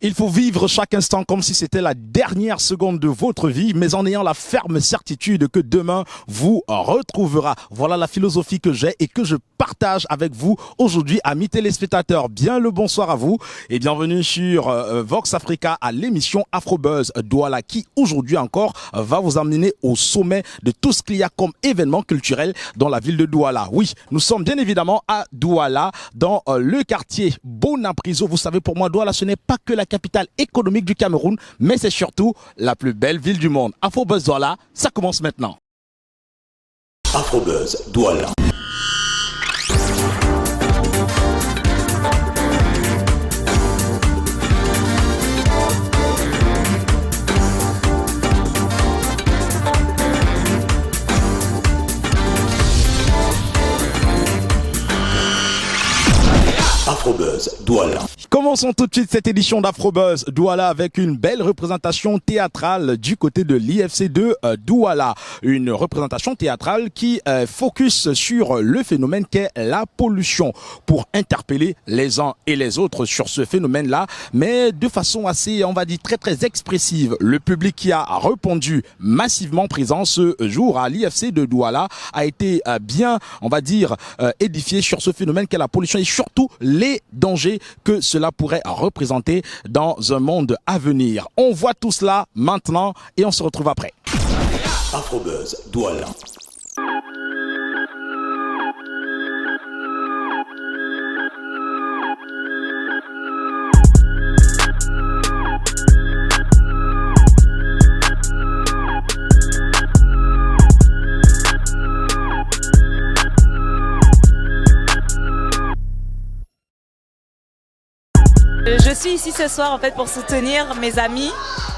Il faut vivre chaque instant comme si c'était la dernière seconde de votre vie, mais en ayant la ferme certitude que demain vous retrouvera. Voilà la philosophie que j'ai et que je partage avec vous aujourd'hui, amis téléspectateurs. Bien le bonsoir à vous et bienvenue sur Vox Africa à l'émission Afrobuzz Douala qui aujourd'hui encore va vous emmener au sommet de tout ce qu'il y a comme événement culturel dans la ville de Douala. Oui, nous sommes bien évidemment à Douala, dans le quartier Bonapriso. Vous savez, pour moi, Douala, ce n'est pas que la capitale économique du Cameroun, mais c'est surtout la plus belle ville du monde. Afrobuzz Douala, ça commence maintenant. Afrobuzz Douala. Afrobuzz Douala. Commençons tout de suite cette édition d'Afrobuzz Douala avec une belle représentation théâtrale du côté de l'IFC de Douala. Une représentation théâtrale qui focus sur le phénomène qu'est la pollution pour interpeller les uns et les autres sur ce phénomène-là, mais de façon assez, on va dire, très expressive. Le public qui a répondu massivement présent ce jour à l'IFC de Douala a été bien, on va dire, édifié sur ce phénomène qu'est la pollution et surtout les dangers que cela pourrait représenter dans un monde à venir. On voit tout cela maintenant et on se retrouve après. Afrobuzz Douala. Je suis ici ce soir en fait pour soutenir mes amis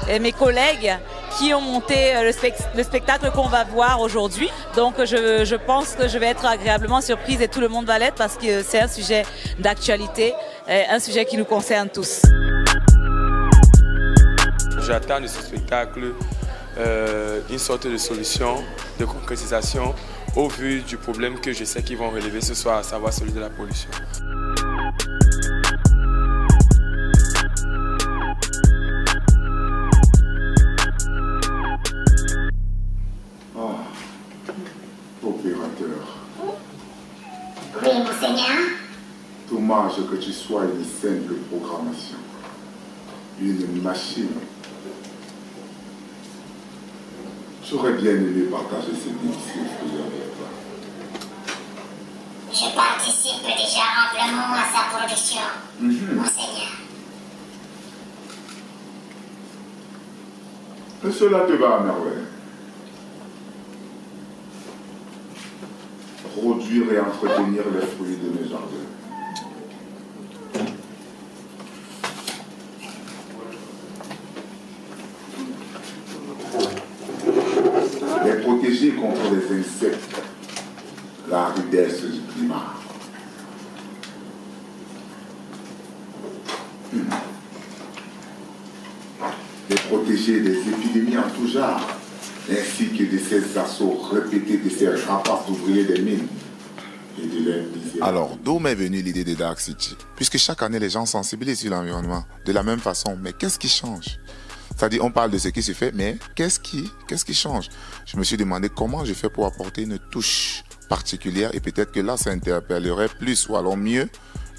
et mes collègues qui ont monté le spectacle qu'on va voir aujourd'hui. Donc je pense que je vais être agréablement surprise et tout le monde va l'être parce que c'est un sujet d'actualité, un sujet qui nous concerne tous. J'attends de ce spectacle une sorte de solution, de concrétisation au vu du problème que je sais qu'ils vont relever ce soir, à savoir celui de la pollution. Oui, monseigneur. Dommage que tu sois une simple programmation, une machine. J'aurais bien aimé partager cette difficile prière avec toi. Je participe déjà amplement à sa production, monseigneur. Et cela te va à merveille. Produire et entretenir les fruits de mes jardins. Les protéger contre les insectes, la rudesse du climat. Les protéger des épidémies en tout genre, ainsi que de ces assauts répétés de ces rapaces ouvriers des mines et de leur misère. Alors, d'où m'est venue l'idée de Dark City? Puisque chaque année, les gens sensibilisent sur l'environnement de la même façon. Mais qu'est-ce qui change? C'est-à-dire, on parle de ce qui se fait, mais qu'est-ce qui change? Je me suis demandé comment je fais pour apporter une touche particulière et peut-être que là, ça interpellerait plus ou alors mieux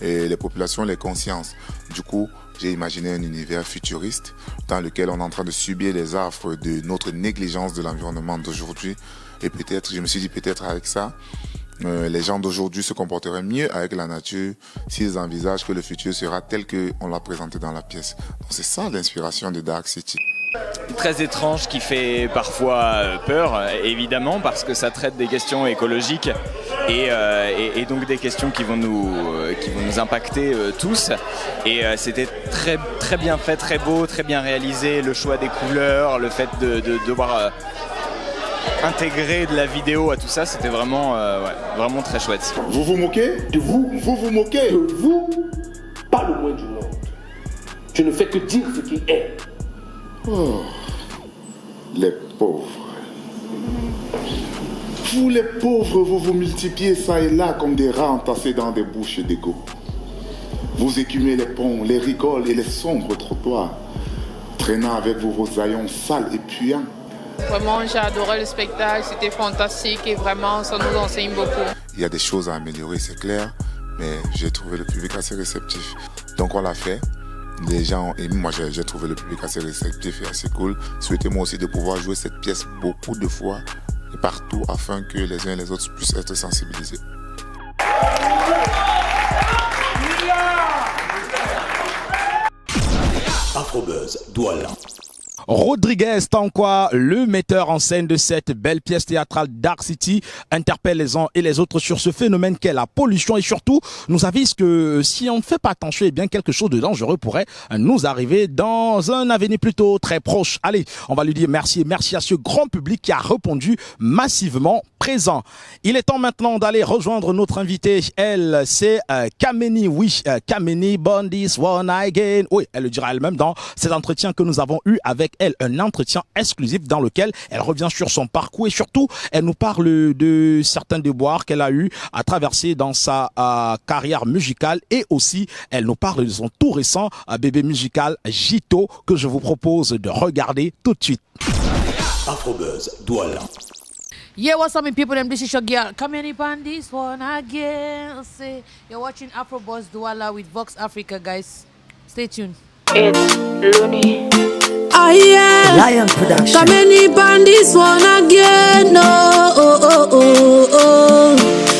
les populations, les consciences. Du coup, j'ai imaginé un univers futuriste dans lequel on est en train de subir les affres de notre négligence de l'environnement d'aujourd'hui. Et peut-être, je me suis dit peut-être avec ça, les gens d'aujourd'hui se comporteraient mieux avec la nature s'ils envisagent que le futur sera tel qu'on l'a présenté dans la pièce. Donc c'est ça l'inspiration de Dark City. Très étrange, qui fait parfois peur, évidemment, parce que ça traite des questions écologiques et donc des questions qui vont nous impacter tous. Et c'était très bien fait, très beau, très bien réalisé, le choix des couleurs, le fait de devoir intégrer de la vidéo à tout ça, c'était vraiment très chouette. Vous vous moquez de vous? Vous vous moquez De vous, pas le moins du monde. Je ne fais que dire ce qui est. Oh, les pauvres. Vous les pauvres, vous vous multipliez ça et là comme des rats entassés dans des bouches d'égouts. Vous écumez les ponts, les rigoles et les sombres trottoirs, traînant avec vous vos haillons sales et puants. Vraiment, j'ai adoré le spectacle, c'était fantastique et vraiment, ça nous enseigne beaucoup. Il y a des choses à améliorer, c'est clair, mais j'ai trouvé le public assez réceptif. Donc on l'a fait. Les gens ont aimé, moi j'ai trouvé le public assez réceptif et assez cool. Souhaitez-moi aussi de pouvoir jouer cette pièce beaucoup de fois et partout afin que les uns et les autres puissent être sensibilisés. Afrobuzz Douala. Rodriguez Tankwa, le metteur en scène de cette belle pièce théâtrale Dark City, interpelle les uns et les autres sur ce phénomène qu'est la pollution et surtout nous avise que si on ne fait pas attention, eh bien quelque chose de dangereux pourrait nous arriver dans un avenir plutôt très proche. Allez, on va lui dire merci et merci à ce grand public qui a répondu massivement présent. Il est temps maintenant d'aller rejoindre notre invitée. Elle, c'est Kameni, oui, Kameni Bondis One Again. Oui, elle le dira elle-même dans cet entretien que nous avons eu avec elle, un entretien exclusif dans lequel elle revient sur son parcours et surtout elle nous parle de certains déboires qu'elle a eu à traverser dans sa carrière musicale et aussi elle nous parle de son tout récent bébé musical Jito que je vous propose de regarder tout de suite. Afrobuzz Douala. Yeah, what's up, my people? This is your girl. Come in on this one again. Say you're watching Afrobuzz Douala with Vox Africa, guys. Stay tuned. It's Looney. Oh yeah, Lion Production. Come in on this one again. No,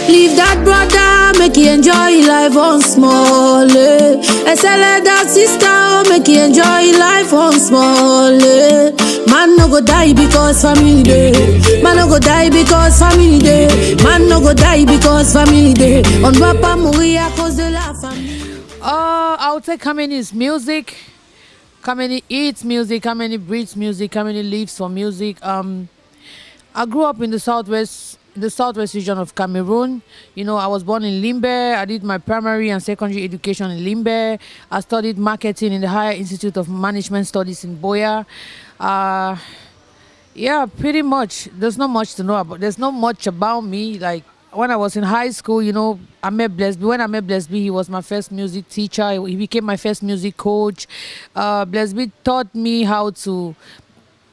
leave that brother, make you enjoy life on small. Excel that sister, make you enjoy life on small. Man no go die because family day. Man no go die because family day. Man no go die because family day. On va pas mourir à cause de la famille. I would say Kameni is music. Kameni eats music. Kameni breathes music. Kameni lives for music. I grew up in the southwest region of Cameroon. You know, I was born in Limbe. I did my primary and secondary education in Limbe. I studied marketing in the Higher Institute of Management Studies in Boya. Yeah, pretty much. There's not much to know about. There's not much about me. Like when I was in high school, you know, I met Blessby. When I met Blessby, he was my first music teacher. He became my first music coach. Blessby taught me how to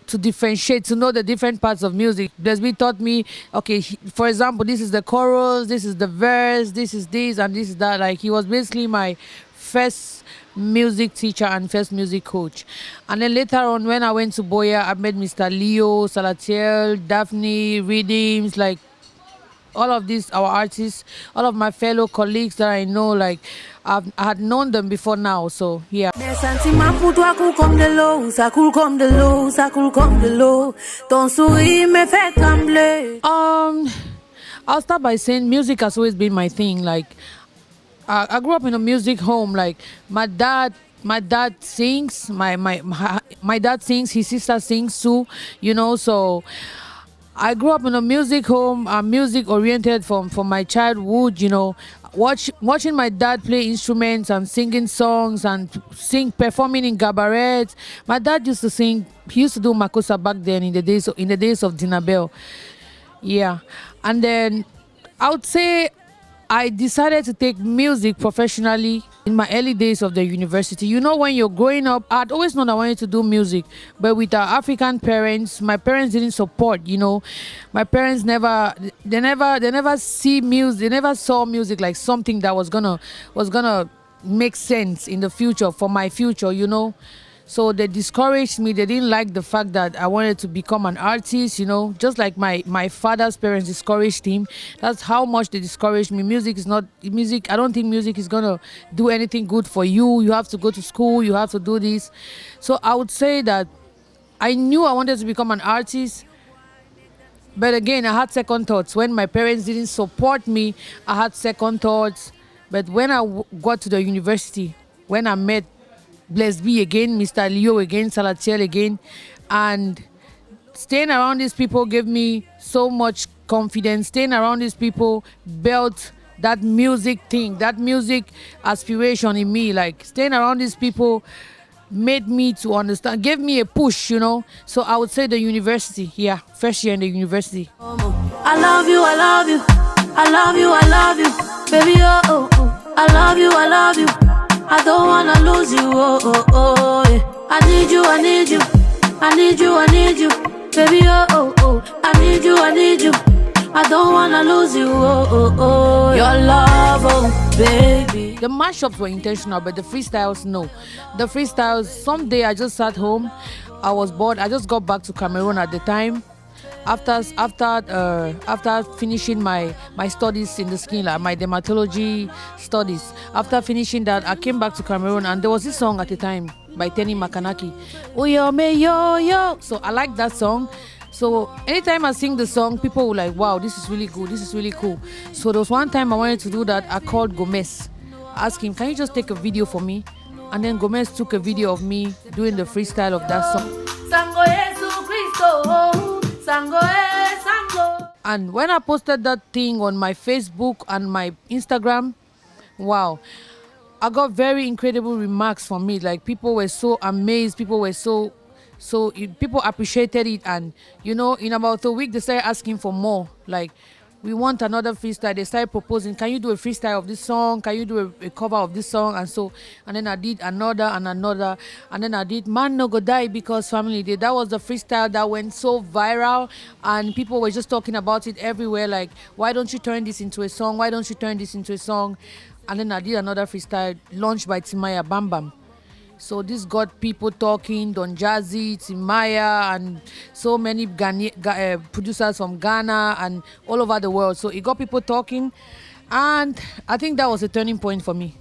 differentiate, to know the different parts of music. Blessby taught me, okay, for example, this is the chorus, this is the verse, this is this, and this is that. Like, he was basically my first music teacher and first music coach. And then later on, when I went to Boya, I met Mr. Leo, Salatiel, Daphne, Rhythms, like, all of these, our artists, all of my fellow colleagues that I know, like, I had known them before now, so yeah. I'll start by saying music has always been my thing. Like, I grew up in a music home. Like, my dad sings, my dad sings, his sister sings too, you know, so I grew up in a music home, music oriented from my childhood, you know, watching my dad play instruments and singing songs and performing in cabarets. My dad used to sing, he used to do Makossa back then in the days of Dinabel. Yeah. And then I would say I decided to take music professionally in my early days of the university. You know, when you're growing up, I'd always known I wanted to do music, but with our African parents, my parents didn't support, you know. My parents never see music, they never saw music like something that was gonna make sense in the future, for my future, you know. So they discouraged me. They didn't like the fact that I wanted to become an artist, you know, just like my father's parents discouraged him. That's how much they discouraged me. Music. I don't think music is going to do anything good for you. You have to go to school. You have to do this. So I would say that I knew I wanted to become an artist. But again, I had second thoughts. When my parents didn't support me, I had second thoughts. But when I got to the university, when I met Blessby again, Mr. Leo again, Salatiel again, and staying around these people gave me so much confidence. Staying around these people built that music thing, that music aspiration in me. Like, staying around these people made me to understand, gave me a push, you know. So I would say the university, yeah, first year in the university. I love you, I love you, I love you, I love you, baby, oh, I love you, I love you. I don't wanna lose you, oh, oh, oh, yeah. I need you, I need you. I need you, I need you. Baby, oh, oh, oh. I need you, I need you. I don't wanna lose you, oh, oh, oh. Your love, oh, baby. The mashups were intentional, but the freestyles, no. The freestyles, someday I just sat home. I was bored. I just got back to Cameroon at the time. After finishing my studies in the skin, like my dermatology studies. After finishing that, I came back to Cameroon, and there was this song at the time by Tenny Makanaki. Uyo me yo yo. So I like that song. So anytime I sing the song, people were like, wow, this is really good, this is really cool. So there was one time I wanted to do that. I called Gomez, asked him, can you just take a video for me? And then Gomez took a video of me doing the freestyle of that song. And when I posted that thing on my Facebook and my Instagram, wow, I got very incredible remarks from it. Like, people were so amazed, people were people appreciated it. And you know, in about a week they started asking for more. Like, we want another freestyle. They started proposing, can you do a freestyle of this song, can you do a cover of this song? And then I did another and another, and then I did Man No Go Die Because Family Day. That was the freestyle that went so viral, and people were just talking about it everywhere. Like, why don't you turn this into a song, why don't you turn this into a song? And then I did another freestyle launched by Timaya Bam Bam. So this got people talking, Don Jazzy, Timaya, and so many producers from Ghana and all over the world. So it got people talking, and I think that was a turning point for me.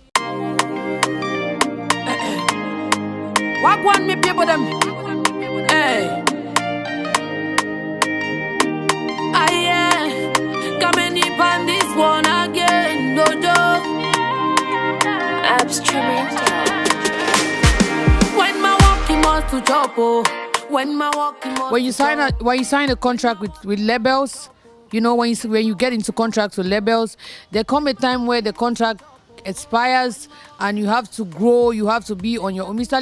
What one me people them? Hey. Aye, coming up on this one again, Dodo. When my walking was to Chopo, when you sign a contract with labels, you know, when you get into contracts with labels, there come a time where the contract expires and you have to grow, you have to be on your own. Mr.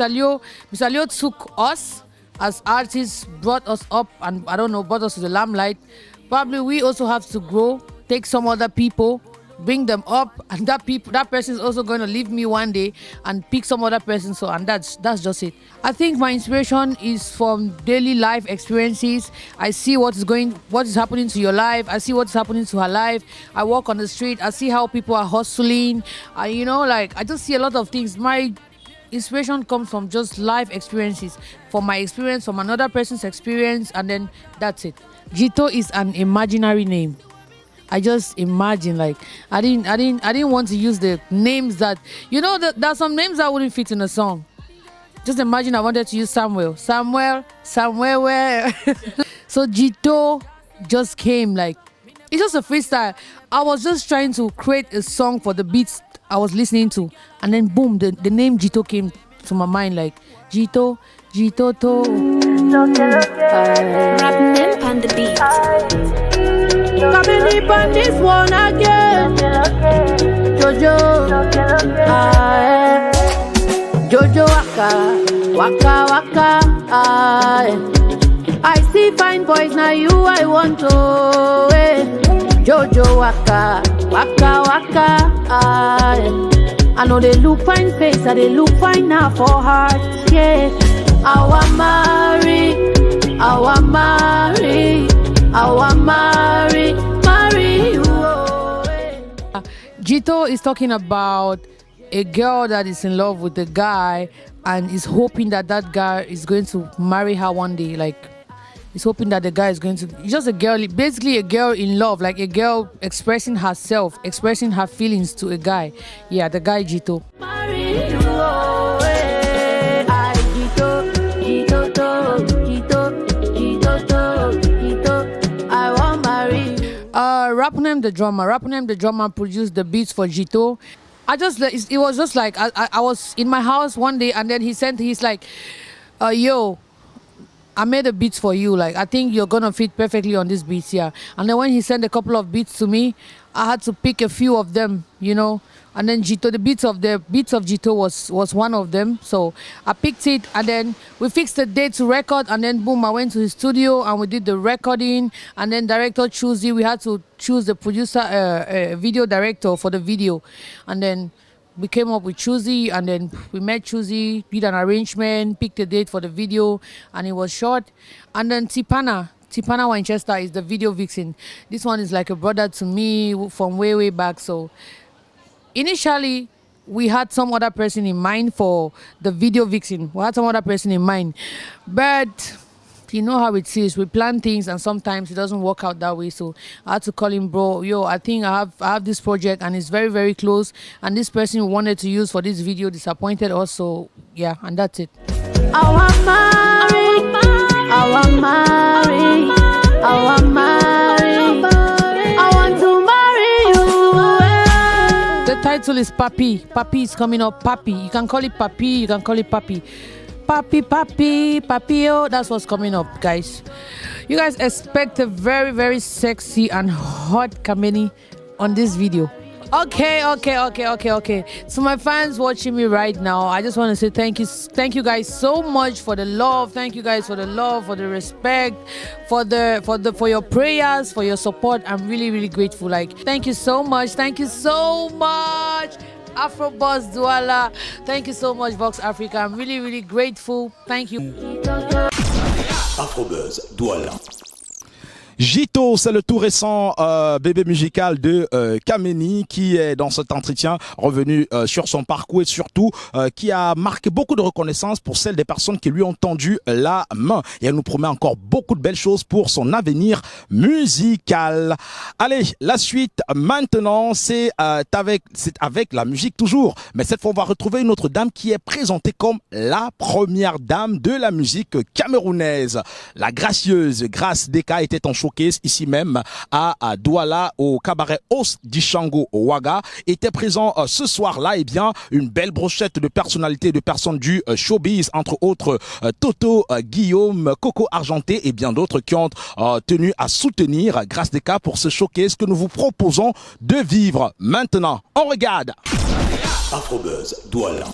Leo took us as artists, brought us up, and brought us to the limelight. Probably we also have to grow, take some other people, bring them up, and that person is also going to leave me one day and pick some other person. So, and that's just it. I think my inspiration is from daily life experiences. I see what is happening to your life. I see what is happening to her life. I walk on the street. I see how people are hustling. I just see a lot of things. My inspiration comes from just life experiences, from my experience, from another person's experience, and then that's it. Jito is an imaginary name. I just imagine, like, I didn't want to use the names that, there are some names that wouldn't fit in a song. Just imagine I wanted to use Samuel, somewhere where. So Jito just came, like, it's just a freestyle. I was just trying to create a song for the beats I was listening to, and then boom, the name Jito came to my mind, like, Jito to. Rapping on the beat. Coming up on this one again, Jojo, Jojo waka, I see fine boys, now you I want to, Jojo waka, I know they look fine face, and they look fine now for heart, yeah. I want marry you. Jito is talking about a girl that is in love with a guy and is hoping that guy is going to marry her one day. Like, he's hoping that the guy is going to... Just a girl, basically a girl in love, like a girl expressing herself, expressing her feelings to a guy. Yeah, the guy Jito. Marry you, Rapunem the drummer produced the beats for Jito. It was just like I was in my house one day, and then he's like, yo, I made a beats for you, like, I think you're gonna fit perfectly on this beats here. And then when he sent a couple of beats to me, I had to pick a few of them, and then the beats of Jito was one of them. So I picked it, and then we fixed the date to record, and then boom, I went to his studio and we did the recording, and then director chose it. We had to choose the producer, video director for the video, and then we came up with Chuzi, and then we met Chuzi, did an arrangement, picked a date for the video, and it was shot. And then Tipana Winchester is the video vixen. This one is like a brother to me from way back. So initially, we had some other person in mind for the video vixen. We had some other person in mind, but you know how it is. We plan things and sometimes it doesn't work out that way. So I had to call him, bro, yo, I think I have this project and it's very close. And this person we wanted to use for this video disappointed us. So yeah, and that's it. I want marry, I want marry, I want marry, I want to marry you. The title is Papi. Papi is coming up. Papi. You can call it Papi. You can call it Papi. Papi, Papio. That's what's coming up, guys. You guys expect a very sexy and hot Kameni on this video. Okay. So my fans watching me right now, I just want to say thank you guys so much for the love. Thank you guys for the love, for the respect, for your prayers, for your support. I'm really grateful. Like, thank you so much. Thank you so much. Afrobuzz Douala. Thank you so much, Vox Africa. I'm really grateful. Thank you. Afrobuzz Douala. Jito, c'est le tout récent bébé musical de Kameni qui est dans cet entretien revenu sur son parcours et surtout qui a marqué beaucoup de reconnaissance pour celles des personnes qui lui ont tendu la main. Et elle nous promet encore beaucoup de belles choses pour son avenir musical. Allez, la suite maintenant, c'est avec la musique toujours. Mais cette fois, on va retrouver une autre dame qui est présentée comme la première dame de la musique camerounaise. La gracieuse Grace Deka était en showcase ici même à Douala au cabaret Os Dishango au Ouaga. Était présent ce soir-là, eh bien, une belle brochette de personnalités, de personnes du showbiz, entre autres Toto, Guillaume, Coco Argenté et bien d'autres qui ont tenu à soutenir Grace Deka pour ce showcase que nous vous proposons de vivre. Maintenant, on regarde. Afrobuzz Douala.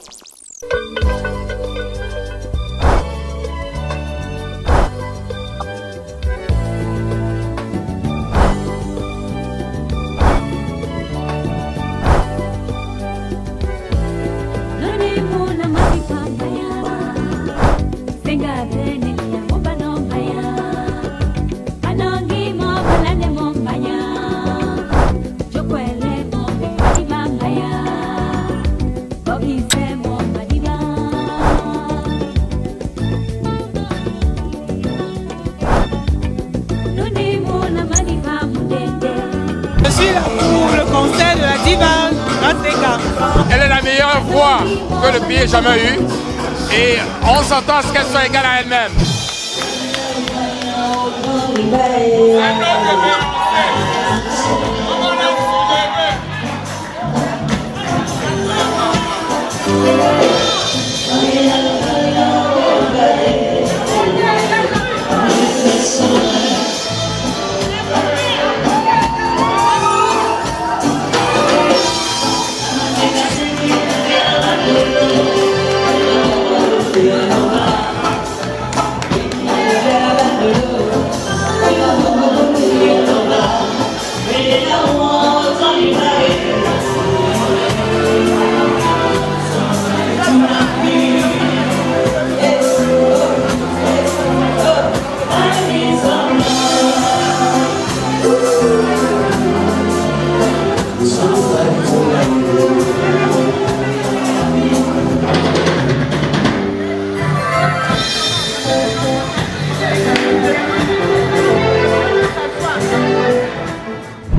Je suis là pour le concert de la diva Grace Deka. Elle est la meilleure voix que le pays ait jamais eue et on s'entend à ce qu'elle soit égale à elle-même.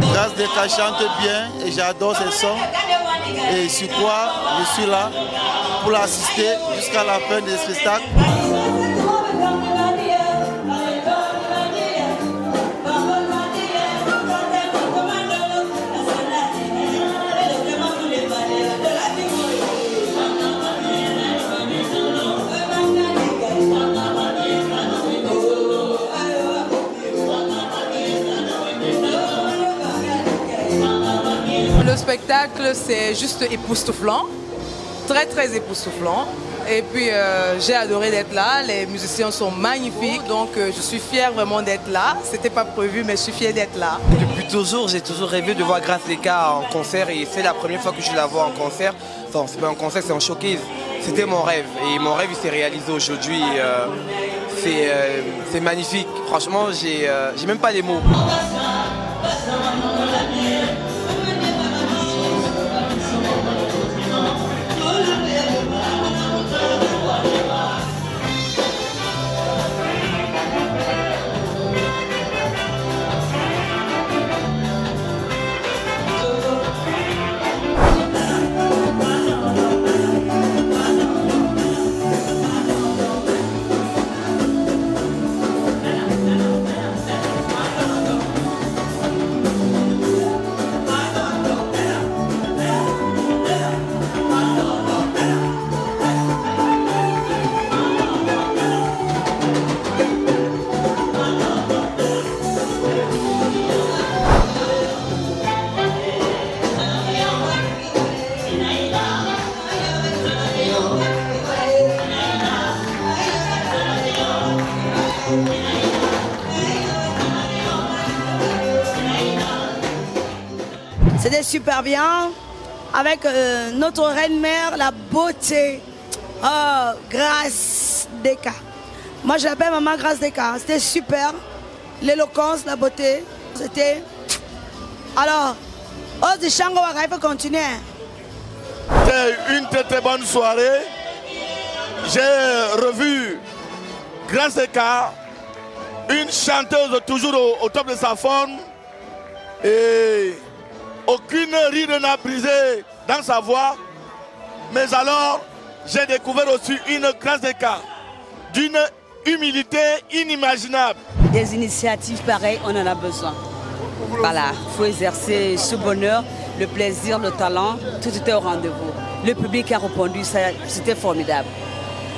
Grace Deka chante bien et j'adore ses sons. Et sur quoi je suis là pour l'assister jusqu'à la fin des spectacles. Le spectacle, c'est juste époustouflant, très époustouflant. Et puis j'ai adoré d'être là, les musiciens sont magnifiques, donc je suis fière vraiment d'être là. C'était pas prévu, mais je suis fière d'être là. Depuis toujours, j'ai toujours rêvé de voir Grace Deka en concert et c'est la première fois que je la vois en concert. Attends, c'est pas un concert, c'est un showcase. C'était mon rêve et mon rêve il s'est réalisé aujourd'hui. C'est magnifique. Franchement, j'ai même pas les mots. C'était super bien, avec notre reine-mère, la beauté, Grâce Deka. Moi je l'appelle maman Grâce Deka, c'était super, l'éloquence, la beauté, c'était... Alors, Ose Shango Waka, il faut continuer. C'était une très bonne soirée, j'ai revu Grâce Deka, une chanteuse toujours au top de sa forme, et... aucune ride n'a brisé dans sa voix. Mais alors, j'ai découvert aussi une Grâce Deka, d'une humilité inimaginable. Des initiatives pareilles, on en a besoin. Voilà, il faut exercer ce bonheur, le plaisir, le talent, tout était au rendez-vous. Le public a répondu, c'était formidable.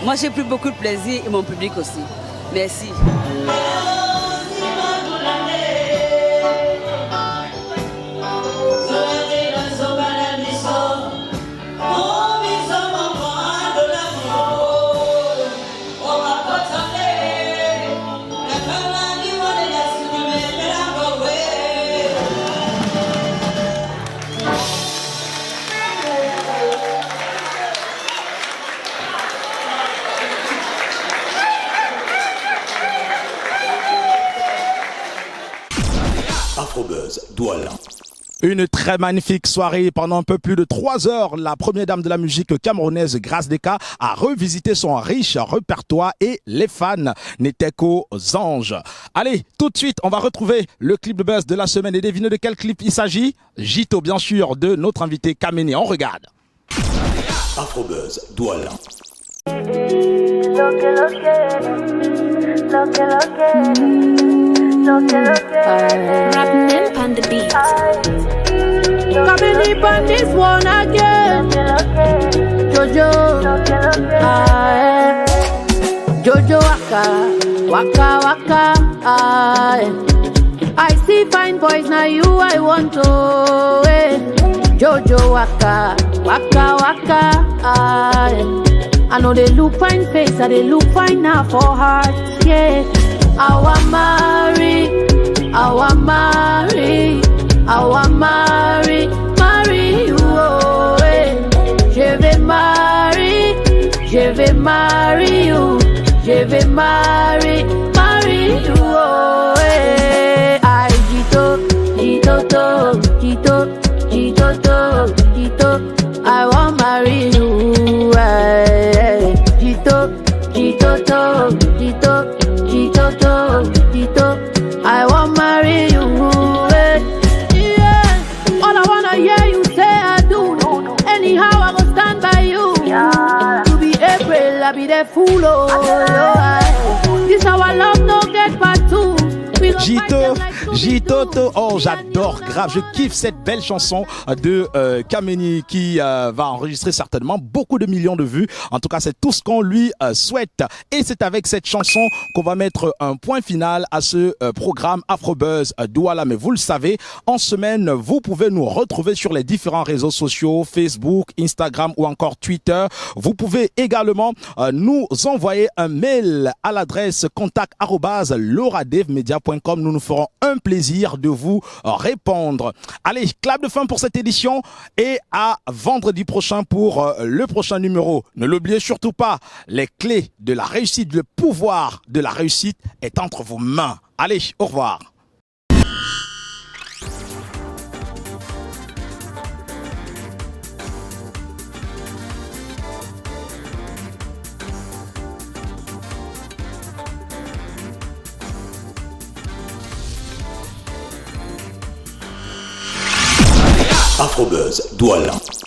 Moi, j'ai pris beaucoup de plaisir et mon public aussi. Merci. Afrobuzz, Douala. Une très magnifique soirée pendant un peu plus de 3 heures. La première dame de la musique camerounaise, Grâce Deka, a revisité son riche répertoire et les fans n'étaient qu'aux anges. Allez, tout de suite, on va retrouver le clip de buzz de la semaine et devinez de quel clip il s'agit. Jito, bien sûr, de notre invité Kameni. On regarde. Afrobuzz, Douala. Rapping on the beat. Coming up on this one again. Jojo, Jojo waka, waka, I see fine boys, now you I want to. Jojo waka, waka, I know they look fine face, and they look fine now for heart, yeah. I want marry you, oh, eh. Je vais marry you, oh, eh. Ay, Jito, I want marry you, eh. Jito, I want marry you, eh. Yeah. All I wanna hear you say I do. Anyhow I go stand by you. You be April, I be the fool, oh. This our love no get part two. Jito, oh j'adore grave, je kiffe cette belle chanson de Kameni qui va enregistrer certainement beaucoup de millions de vues. En tout cas, c'est tout ce qu'on lui souhaite. Et c'est avec cette chanson qu'on va mettre un point final à ce programme Afrobuzz Douala. Mais vous le savez, en semaine, vous pouvez nous retrouver sur les différents réseaux sociaux, Facebook, Instagram ou encore Twitter. Vous pouvez également nous envoyer un mail à l'adresse contact@loradevmedia.com douala.com. Nous nous ferons un plaisir de vous répondre. Allez, clap de fin pour cette édition et à vendredi prochain pour le prochain numéro. Ne l'oubliez surtout pas, les clés de la réussite, le pouvoir de la réussite est entre vos mains. Allez, au revoir. Afrobuzz Douala.